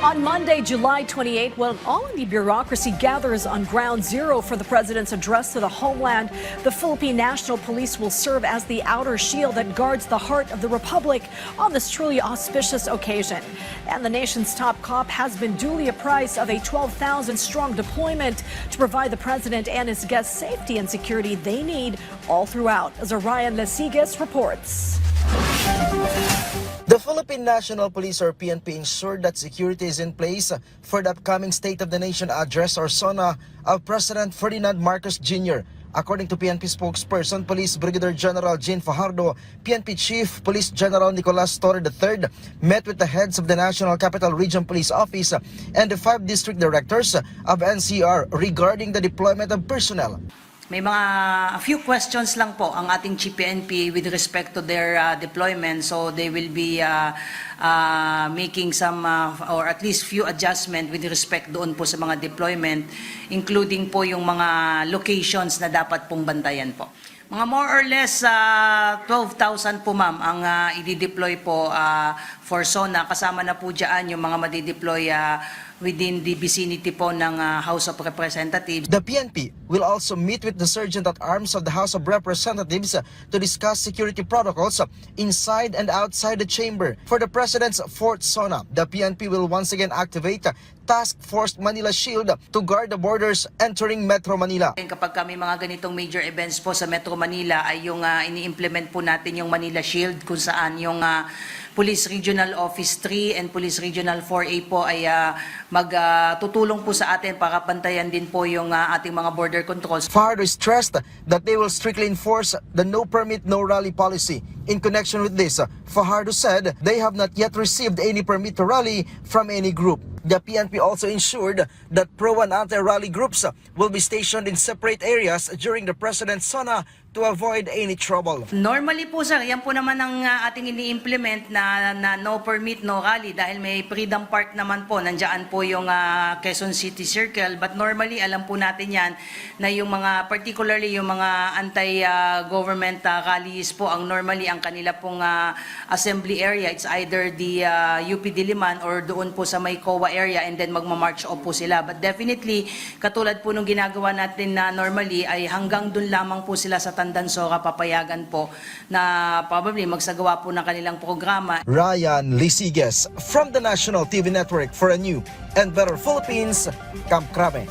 On Monday, July 28, while all in the bureaucracy gathers on ground zero for the president's address to the homeland, the Philippine National Police will serve as the outer shield that guards the heart of the republic on this truly auspicious occasion. And the nation's top cop has been duly apprised of a 12,000-strong deployment to provide the president and his guests safety and security they need all throughout. As Ryan Lesigas reports. The Philippine National Police or PNP ensured that security is in place for the upcoming State of the Nation address or SONA of President Ferdinand Marcos Jr. According to PNP spokesperson, Police Brigadier General Jean Fajardo, PNP Chief Police General Nicolas Torre III met with the heads of the National Capital Region Police Office and the 5 district directors of NCR regarding the deployment of personnel. May a few questions lang po ang ating Chief PNP with respect to their deployment. So they will be making some or at least few adjustment with respect doon po sa mga deployment, including po yung mga locations na dapat pong bantayan po. Mga more or less 12,000 po ma'am ang i-deploy po for SONA. Kasama na po dyan yung mga madi-deploy within the vicinity po ng House of Representatives. The PNP will also meet with the Sergeant-at-Arms of the House of Representatives to discuss security protocols inside and outside the chamber. For the President's Fourth SONA, the PNP will once again activate Task Force Manila Shield to guard the borders entering Metro Manila. Kapag kami mga ganitong major events po sa Metro Manila ay yung ini-implement po natin yung Manila Shield kung saan yung Police Regional Office 3 and Police Regional 4A po ay magtutulong po sa atin para pantayan din po yung ating mga border controls. Fajardo stressed that they will strictly enforce the no permit, no rally policy. In connection with this, Fajardo said they have not yet received any permit to rally from any group. The PNP also ensured that pro and anti-rally groups will be stationed in separate areas during the President's SONA to avoid any trouble. Normally po sir, yan po naman ang ating ini-implement na no permit, no rally dahil may Freedom Park naman po, nandiyan po yung Quezon City Circle, but normally alam po natin yan na yung mga, particularly yung mga anti-government rallies po, ang normally ang kanila pong assembly area, it's either the UP Diliman or doon po sa may COA area and then magmamarch off po sila. But definitely, katulad po nung ginagawa natin na normally ay hanggang doon lamang po sila sa Tandansora papayagan po na probably magsagawa po ng kanilang programa. Ryan Lesigas from the National TV Network for a new and better Philippines, Camp Crame.